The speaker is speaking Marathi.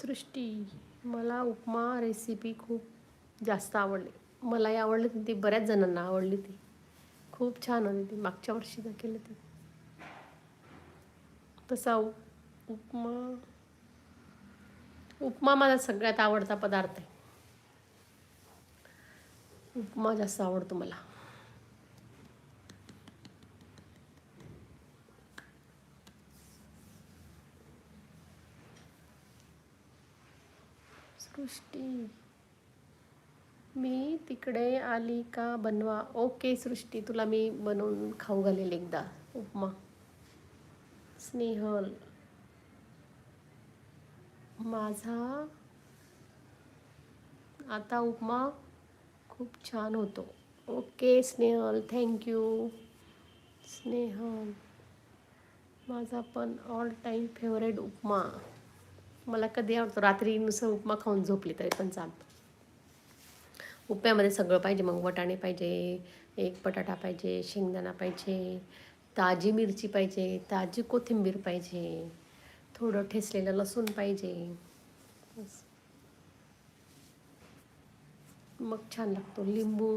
सृष्टी, मला उपमा रेसिपी खूप जास्त आवडली. मलाही आवडली होती ती, बऱ्याच जणांना आवडली ती. खूप छान होती ती, मागच्या वर्षीदा केली ती. तसा उपमा उपमा माझा सगळ्यात आवडता पदार्थ आहे. उपमा जास्त आवडतो मला. सृष्टी, मी तिकडे आली का बनवा. ओके सृष्टी, तुला मी बनवून खाऊ घालेल एकदा उपमा. स्नेहल, माझा आता उपमा खूप छान होतो. Okay Snehal, thank you. स्नेहल, माझा पण ऑल टाईम फेवरेट उपमा. मला कधी आवडतो, रात्री नुसतं उपमा खाऊन झोपली तरी पण चालतं. उपम्यामध्ये सगळं पाहिजे. मग वाटाणे पाहिजे, एक बटाटा पाहिजे, शेंगदाणा पाहिजे, ताजी मिरची पाहिजे, ताजी कोथिंबीर पाहिजे, थोडं ठेचलेलं लसूण पाहिजे. मग छान लागतो. लिंबू